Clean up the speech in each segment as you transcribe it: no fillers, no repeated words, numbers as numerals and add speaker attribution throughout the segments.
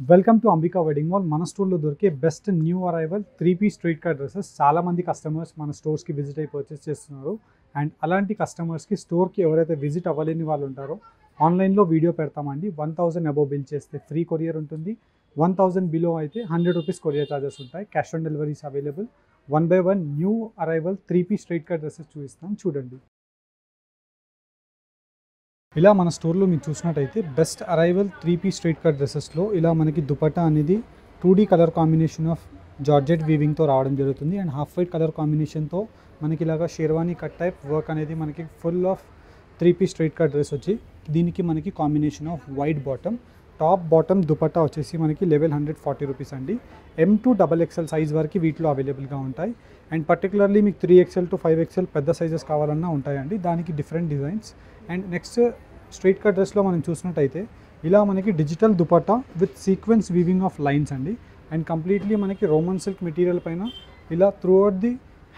Speaker 1: Welcome to Ambika wedding mall. మన స్టోర్లో దొరికే best new arrival 3 piece straight cut dresses చాలా మంది కస్టమర్స్ మన స్టోర్స్కి విజిట్ అయి పర్చేస్ చేస్తున్నారు. అండ్ అలాంటి కస్టమర్స్కి స్టోర్కి ఎవరైతే విజిట్ అవ్వలేని వాళ్ళు ఉంటారో ఆన్లైన్లో వీడియో పెడతామండి. 1000 అబోవ్ బిల్ చేస్తే ఫ్రీ కొరియర్ ఉంటుంది. 1000 బిలో అయితే 100 రూపీస్ కొరియర్ ఛార్జెస్ ఉంటాయి. Cash on deliveries available. 1 by 1 new arrival 3 piece straight cut dresses చూపిస్తాం, చూడండి. ఇలా మన స్టోర్లో మీరు చూసినట్టయితే best arrival 3 piece straight cut డ్రెస్సెస్లో ఇలా మనకి దుపట్టా అనేది 2D colour combination of georgette వీవింగ్తో రావడం జరుగుతుంది. అండ్ హాఫ్ వైట్ కలర్ కాంబినేషన్తో మనకి ఇలాగా షేర్వానీ కట్ టైప్ వర్క్ అనేది మనకి full of 3 piece straight cut dress వచ్చి దీనికి మనకి combination of white bottom, top bottom dupatta వచ్చేసి మనకి లెవెల్ 140 రూపీస్ అండి. M to XXL సైజ్ వరకు వీటిలో అవైలబుల్గా ఉంటాయి. అండ్ పర్టికులర్లీ మీకు 3XL to 5XL పెద్ద సైజెస్ కావాలన్నా ఉంటాయండి. దానికి different designs. And next straight cut డ్రెస్లో మనం చూసినట్టయితే ఇలా మనకి digital dupatta with sequence weaving of lines అండి. అండ్ కంప్లీట్లీ మనకి రోమన్ సిల్క్ మెటీరియల్ పైన ఇలా through out the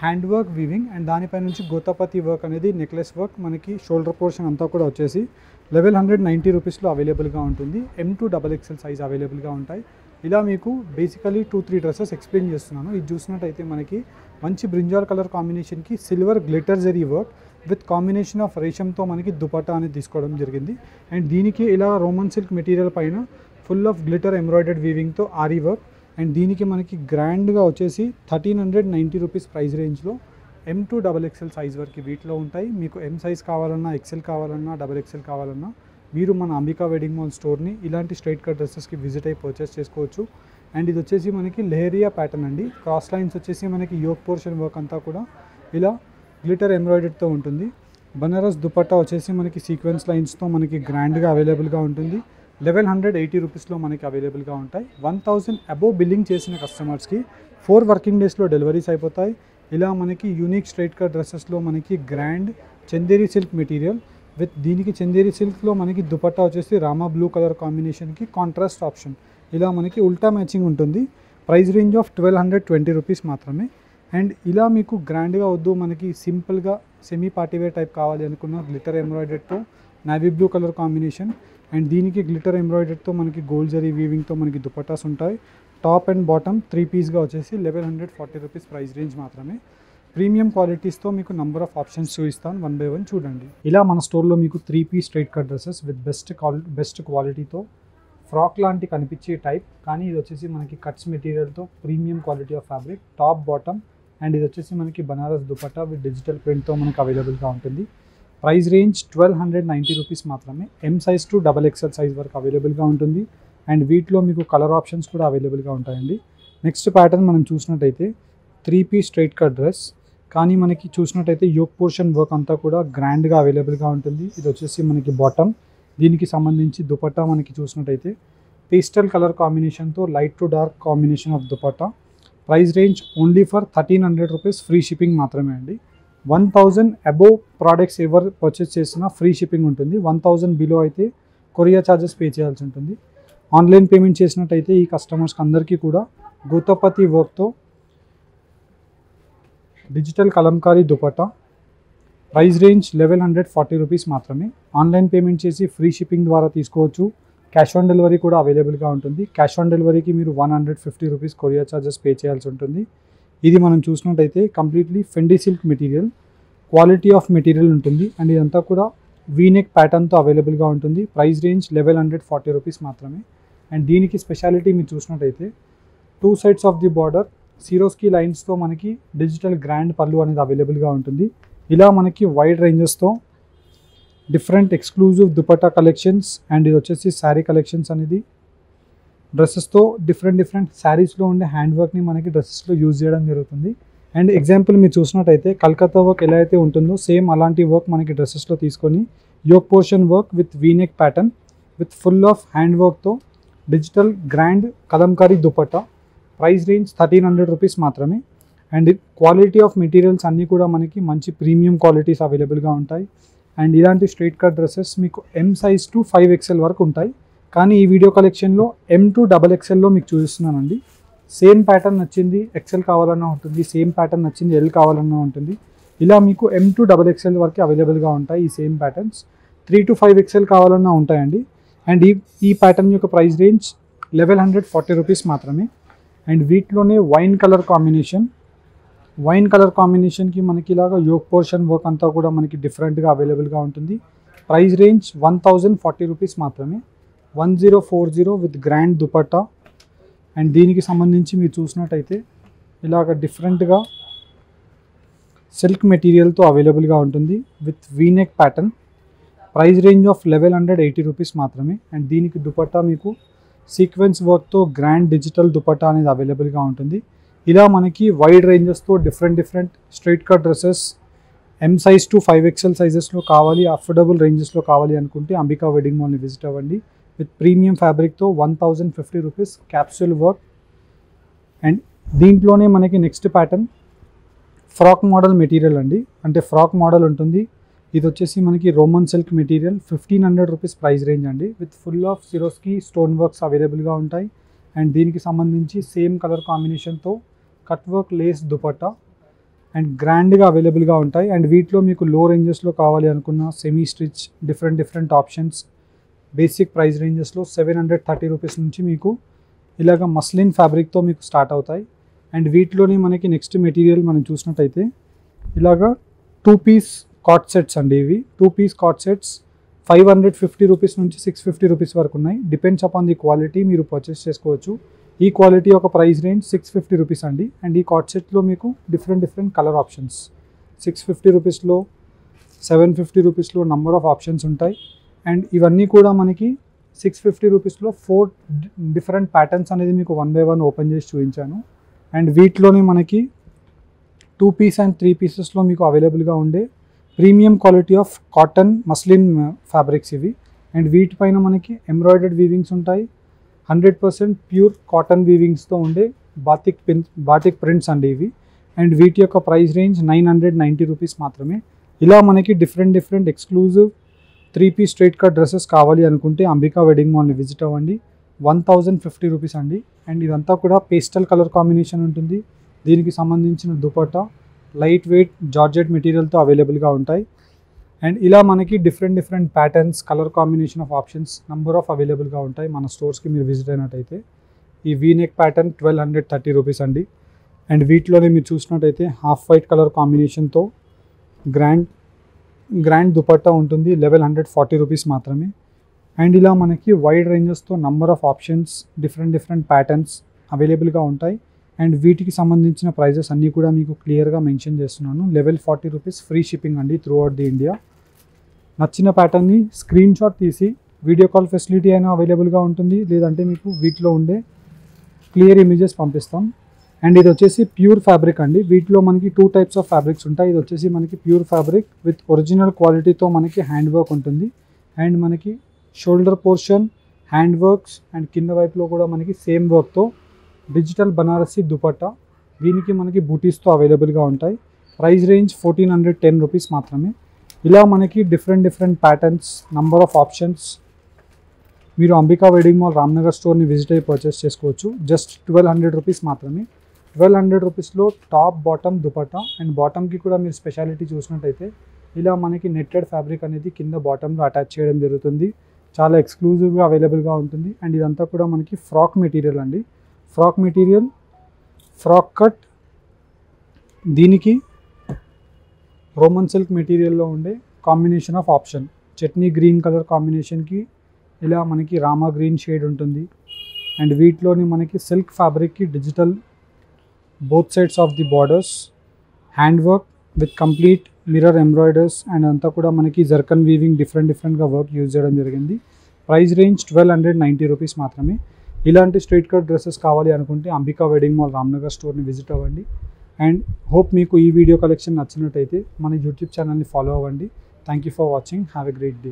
Speaker 1: hand work weaving and దానిపై నుంచి గోతాపతి వర్క్ అనేది నెక్లెస్ వర్క్ మనకి షోల్డర్ పోర్షన్ అంతా కూడా వచ్చేసి లెవెల్ 190 రూపీస్లో అవైలబుల్గా ఉంటుంది. M to XXL సైజ్ అవైలబుల్గా ఉంటాయి. ఇలా మీకు బేసికలీ 2-3 డ్రెస్సెస్ ఎక్స్ప్లెయిన్ చేస్తున్నాను. ఇది చూసినట్టయితే మనకి మంచి బ్రింజాల్ కలర్ కాంబినేషన్కి silver glitter zari work with combination of రేషంతో మనకి దుపట్టా అనేది తీసుకోవడం జరిగింది. అండ్ దీనికి ఇలా రోమన్ సిల్క్ మెటీరియల్ పైన ఫుల్ ఆఫ్ గ్లిటర్ ఎంబ్రాయిడర్డ్ వీవింగ్తో ఆరీ వర్క్. అండ్ దీనికి మనకి గ్రాండ్గా వచ్చేసి 1390 రూపీస్ ప్రైస్ రేంజ్లో M to XXL సైజ్ వరకు వీటిలో ఉంటాయి. మీకు M సైజ్ కావాలన్నా, XL కావాలన్నా, XXL కావాలన్నా మీరు మన అంబికా వెడ్డింగ్ మాల్ స్టోర్ని ఇలాంటి స్ట్రైట్ కట్ డ్రెస్సెస్కి విజిట్ అయ్యి పర్చేస్ చేసుకోవచ్చు. అండ్ ఇది వచ్చేసి మనకి లెహరియా ప్యాటర్న్ అండి. క్రాస్ లైన్స్ వచ్చేసి మనకి యోక్ పోర్షన్ వర్క్ అంతా కూడా ఇలా గ్లిటర్ ఎంబ్రాయిడరీతో ఉంటుంది. బనారస్ దుపట్టా వచ్చేసి మనకి సీక్వెన్స్ లైన్స్తో మనకి గ్రాండ్గా అవైలబుల్గా ఉంటుంది. లెవెల్ 180 రూపీస్లో మనకి అవైలబుల్గా ఉంటాయి. 1000 అబోవ్ బిల్లింగ్ చేసిన కస్టమర్స్కి 4 వర్కింగ్ డేస్లో డెలివరీస్ అయిపోతాయి. ఇలా మనకి యూనిక్ స్ట్రైట్ కట్ డ్రెస్సెస్లో మనకి grand Chanderi silk material with దీనికి చందేరి సిల్క్లో మనకి దుపట్టా వచ్చేసి రామా బ్లూ కలర్ కాంబినేషన్కి కాంట్రాస్ట్ ఆప్షన్ ఇలా మనకి ఉల్టా మ్యాచింగ్ ఉంటుంది. ప్రైస్ రేంజ్ ఆఫ్ 1220 రూపీస్ మాత్రమే. అండ్ ఇలా మీకు గ్రాండ్గా వద్దు, మనకి సింపుల్గా సెమీ పార్టీవేర్ టైప్ కావాలి అనుకున్న గ్లిటర్ ఎంబ్రాయిడరీతో navy blue colour combination and దీనికి గ్లిటర్ ఎంబ్రాయిడరీతో మనకి గోల్డ్ జరీ వీవింగ్తో మనకి దుపట్టాస్ ఉంటాయి. టాప్ అండ్ బాటమ్ 3 పీస్గా వచ్చేసి 1140 రూపీస్ ప్రైస్ రేంజ్ మాత్రమే. ప్రీమియం క్వాలిటీస్తో మీకు నంబర్ ఆఫ్ ఆప్షన్స్ చూపిస్తాను, 1 by 1 చూడండి. ఇలా మన స్టోర్లో మీకు 3 piece straight cut dresses with best క్వాలిటీతో ఫ్రాక్ లాంటి కనిపించే టైప్, కానీ ఇది వచ్చేసి మనకి కట్స్ మెటీరియల్తో premium quality of fabric, top bottom and ఇది వచ్చేసి మనకి బనారస్ దుపట్టా విత్ డిజిటల్ ప్రింట్తో మనకి అవైలబుల్గా ఉంటుంది. ప్రైస్ రేంజ్ 1290 రూపీస్ మాత్రమే. M size to XXL size వరకు అవైలబుల్గా ఉంటుంది. అండ్ వీటిలో మీకు కలర్ ఆప్షన్స్ కూడా అవైలబుల్గా ఉంటాయండి. నెక్స్ట్ ప్యాటర్న్ మనం చూసినట్టయితే 3 పీస్ స్ట్రైట్ కట్ డ్రెస్, కానీ మనకి చూసినట్టయితే యోక్ పోర్షన్ వర్క్ అంతా కూడా గ్రాండ్గా అవైలబుల్గా ఉంటుంది. ఇది వచ్చేసి మనకి బాటమ్, దీనికి సంబంధించి దుపట్టా మనకి చూసినట్టయితే పేస్టల్ కలర్ కాంబినేషన్తో light to dark combination of dupatta. Price range only for 1300 rupees, free shipping మాత్రమే అండి. 1000 అబోవ్ ప్రోడక్ట్స్ ఎవరు పర్చేస్ చేసినా ఫ్రీ షిప్పింగ్ ఉంటుంది. 1000 బిలో అయితే కొరియర్ ఛార్జెస్ పే చేయాల్సి ఉంటుంది. ఆన్లైన్ పేమెంట్ చేసినట్టయితే ఈ కస్టమర్స్కి అందరికీ కూడా గోతాపతి వర్క్తో digital Kalamkari dupatta. Price range 1140 rupees మాత్రమే. ఆన్లైన్ పేమెంట్ చేసి ఫ్రీ షిప్పింగ్ ద్వారా తీసుకోవచ్చు. క్యాష్ ఆన్ డెలివరీ కూడా అవైలబుల్గా ఉంటుంది. క్యాష్ ఆన్ డెలివరీకి మీరు 150 రూపీస్ కొరియర్ ఛార్జెస్ పే చేయాల్సి ఉంటుంది. ఇది మనం చూసినట్టయితే completely Fendi silk material, quality of material ఉంటుంది. అండ్ ఇదంతా కూడా వీనెక్ ప్యాటర్న్తో అవైలబుల్గా ఉంటుంది. ప్రైస్ రేంజ్ 1140 రూపీస్ మాత్రమే. అండ్ దీనికి స్పెషాలిటీ మీరు చూసినట్టయితే 2 sides of the border Swarovski లైన్స్తో మనకి డిజిటల్ గ్రాండ్ పళ్ళు అనేది అవైలబుల్గా ఉంటుంది. ఇలా మనకి వైడ్ రేంజెస్తో different exclusive dupatta collections and ఇది వచ్చేసి శారీ కలెక్షన్స్ అనేది డ్రెస్సెస్తో డిఫరెంట్ శారీస్లో ఉండే హ్యాండ్ వర్క్ని మనకి డ్రెస్సెస్లో యూజ్ చేయడం జరుగుతుంది. అండ్ ఎగ్జాంపుల్ మీరు చూసినట్టయితే కల్కత్తా వర్క్ ఎలా అయితే ఉంటుందో సేమ్ అలాంటి వర్క్ మనకి డ్రెస్సెస్లో తీసుకొని yoke portion work with V neck pattern with full of hand వర్క్తో digital grand kalamkari dupatta. Price range 1300 rupees మాత్రమే. అండ్ క్వాలిటీ ఆఫ్ మెటీరియల్స్ అన్నీ కూడా మనకి మంచి ప్రీమియం క్వాలిటీస్ అవైలబుల్గా ఉంటాయి. అండ్ ఇలాంటి స్ట్రైట్ కట్ డ్రెస్సెస్ మీకు M సైజ్ టు 5XL వరకు ఉంటాయి. కానీ ఈ వీడియో కలెక్షన్లో M to XXLలో మీకు చూపిస్తున్నానండి. సేమ్ ప్యాటర్న్ నచ్చింది XL కావాలన్నా ఉంటుంది, సేమ్ ప్యాటర్న్ నచ్చింది L కావాలన్నా ఉంటుంది. ఇలా మీకు M to XXL వరకు అవైలబుల్గా ఉంటాయి ఈ సేమ్ ప్యాటర్న్స్. 3 to 5XL కావాలన్నా ఉంటాయండి. అండ్ ఈ ప్యాటర్న్ యొక్క ప్రైస్ రేంజ్ 1140 రూపీస్ మాత్రమే. అండ్ వీటిలోనే వైన్ కలర్ కాంబినేషన్కి మనకి ఇలాగా యోక్ పోర్షన్ వర్క్ అంతా కూడా మనకి డిఫరెంట్గా అవైలబుల్గా ఉంటుంది. ప్రైస్ రేంజ్ 1040 రూపీస్ మాత్రమే. 1040 విత్ గ్రాండ్ దుపట్టా. అండ్ దీనికి సంబంధించి మీరు చూసినట్టయితే ఇలాగ డిఫరెంట్గా సిల్క్ మెటీరియల్తో అవైలబుల్గా ఉంటుంది with V neck pattern. Price range of 1180 rupees మాత్రమే. అండ్ దీనికి దుపట్టా మీకు సీక్వెన్స్ వర్క్తో గ్రాండ్ డిజిటల్ దుపట్టా అనేది అవైలబుల్గా ఉంటుంది. ఇలా మనకి వైడ్ రేంజెస్తో different straight cut dresses M size to 5XL సైజెస్లో కావాలి, అఫోర్డబుల్ రేంజెస్లో కావాలి అనుకుంటే అంబికా వెడ్డింగ్ మాల్ని విజిట్ అవ్వండి. విత్ ప్రీమియం ఫ్యాబ్రిక్తో 1050 రూపీస్ క్యాప్సూల్ వర్క్. అండ్ దీంట్లోనే మనకి next pattern frock model material అండి. అంటే ఫ్రాక్ మోడల్ ఉంటుంది. ఇది వచ్చేసి మనకి Roman silk material 1500 rupees price range అండి. With full of Swarovski stone works అవైలబుల్గా ఉంటాయి. అండ్ దీనికి సంబంధించి సేమ్ కలర్ కాంబినేషన్తో cut work lace dupatta and గ్రాండ్గా అవైలబుల్గా ఉంటాయి. అండ్ వీటిలో మీకు లో రేంజెస్లో కావాలి అనుకున్న semi stitch different options basic price రేంజెస్లో 730 రూపీస్ నుంచి మీకు ఇలాగ మస్లిన్ ఫ్యాబ్రిక్తో మీకు స్టార్ట్ అవుతాయి. అండ్ వీటిలోనే మనకి నెక్స్ట్ మెటీరియల్ మనం చూసినట్టయితే ఇలాగా 2 పీస్ కాట్ సెట్స్ అండి. ఇవి 2 పీస్ కాట్ సెట్స్ 550 రూపీస్ నుంచి 650 రూపీస్ వరకు ఉన్నాయి. డిపెండ్స్ అపాన్ ది క్వాలిటీ మీరు పర్చేస్ చేసుకోవచ్చు. ఈ క్వాలిటీ ఒక ప్రైస్ రేంజ్ 650 రూపీస్ అండి. అండ్ ఈ కాట్ సెట్లో మీకు డిఫరెంట్ కలర్ ఆప్షన్స్ 650 రూపీస్లో 750 రూపీస్లో నంబర్ ఆఫ్ ఆప్షన్స్ ఉంటాయి. అండ్ ఇవన్నీ కూడా మనకి 650 రూపీస్లో 4 డిఫరెంట్ ప్యాటర్న్స్ అనేది మీకు 1 by 1 ఓపెన్ చేసి చూపించాను. అండ్ వీటిలోనే మనకి 2 పీస్ అండ్ 3 పీసెస్లో మీకు అవైలబుల్గా ఉండే premium quality of cotton muslin fabrics ఇవి. అండ్ వీటిపైన మనకి ఎంబ్రాయిడర్డ్ వీవింగ్స్ ఉంటాయి. 100% ప్యూర్ కాటన్ వీవింగ్స్తో ఉండే బాతిక్ ప్రింట్స్ అండి ఇవి. అండ్ వీటి యొక్క ప్రైస్ రేంజ్ 990 రూపీస్ మాత్రమే. ఇలా మనకి different exclusive 3 piece straight cut dresses కావాలి అనుకుంటే అంబికా వెడ్డింగ్ మాల్ని విజిట్ అవ్వండి. 1050 రూపీస్ అండి. అండ్ ఇదంతా కూడా పేస్టల్ కలర్ కాంబినేషన్ ఉంటుంది. దీనికి సంబంధించిన దుపట్టా లైట్ వెయిట్ జార్జెట్ మెటీరియల్తో అవైలబుల్గా ఉంటాయి. అండ్ ఇలా మనకి different patterns colour combination of options number of అవైలబుల్గా ఉంటాయి మన స్టోర్స్కి మీరు విజిట్ అయినట్టయితే. ఈ వీనెక్ ప్యాటర్న్ 1230 రూపీస్ అండి. అండ్ వీటిలోనే మీరు చూసినట్టయితే హాఫ్ వైట్ కలర్ కాంబినేషన్తో గ్రాండ్ దుపట్టా ఉంటుంది 1140 రూపీస్ మాత్రమే. అండ్ ఇలా మనకి వైడ్ రేంజెస్తో number of options different patterns అవైలబుల్గా ఉంటాయి. అండ్ వీటికి సంబంధించిన ప్రైజెస్ అన్నీ కూడా మీకు క్లియర్గా మెన్షన్ చేస్తున్నాను. 1140 రూపీస్ ఫ్రీ షిప్పింగ్ అండి త్రూ అవుట్ ది ఇండియా. నచ్చిన ప్యాటర్న్ని స్క్రీన్ షాట్ తీసి వీడియో కాల్ ఫెసిలిటీ అయినా అవైలబుల్గా ఉంటుంది, లేదంటే మీకు వీటిలో ఉండే క్లియర్ ఇమేజెస్ పంపిస్తాం. అండ్ ఇది వచ్చేసి ప్యూర్ ఫ్యాబ్రిక్ అండి. వీటిలో మనకి 2 టైప్స్ ఆఫ్ ఫ్యాబ్రిక్స్ ఉంటాయి. ఇది వచ్చేసి మనకి ప్యూర్ ఫ్యాబ్రిక్ విత్ ఒరిజినల్ క్వాలిటీతో మనకి హ్యాండ్ వర్క్ ఉంటుంది. అండ్ మనకి shoulder portion hand works and కింద వైపులో కూడా మనకి సేమ్ వర్క్తో డిజిటల్ బనారసి దుపట్టా. దీనికి మనకి బూటీస్తో అవైలబుల్గా ఉంటాయి. ప్రైస్ రేంజ్ 1410 రూపీస్ మాత్రమే. ఇలా మనకి different patterns number of options మీరు అంబికా వెడ్డింగ్ మాల్ రామ్నగర్ స్టోర్ని విజిట్ అయ్యి పర్చేస్ చేసుకోవచ్చు. జస్ట్ 1200 రూపీస్ మాత్రమే. 1200 రూపీస్లో టాప్ బాటమ్ దుపట్టా. అండ్ బాటమ్కి కూడా మీరు స్పెషాలిటీ చూసినట్టయితే ఇలా మనకి నెట్టెడ్ ఫ్యాబ్రిక్ అనేది కింద బాటంలో అటాచ్ చేయడం జరుగుతుంది. చాలా ఎక్స్క్లూజివ్గా అవైలబుల్గా ఉంటుంది. అండ్ ఇదంతా కూడా మనకి ఫ్రాక్ మెటీరియల్ అండి. Frock cut. దీనికి రోమన్ సిల్క్ మెటీరియల్లో ఉండే combination of option chutney green colour కాంబినేషన్కి ఇలా మనకి రామా గ్రీన్ షేడ్ ఉంటుంది. అండ్ వీటిలోని మనకి సిల్క్ ఫ్యాబ్రిక్కి digital both sides of the borders hand work with complete mirror embroiders and అంతా కూడా మనకి జర్కన్ వీవింగ్ డిఫరెంట్గా వర్క్ యూజ్ చేయడం జరిగింది. ప్రైస్ రేంజ్ 1290 రూపీస్ మాత్రమే. ఇలాంటి స్ట్రైట్ కట్ డ్రెస్సెస్ కావాలి అనుకుంటే అంబికా వెడ్డింగ్ మాల్ రామ్నగర్ స్టోర్ని విజిట్ అవ్వండి. అండ్ హోప్ మీకు ఈ వీడియో కలెక్షన్ నచ్చినట్టయితే మన యూట్యూబ్ ఛానల్ని ఫాలో అవ్వండి. Thank you for watching. Have a great day.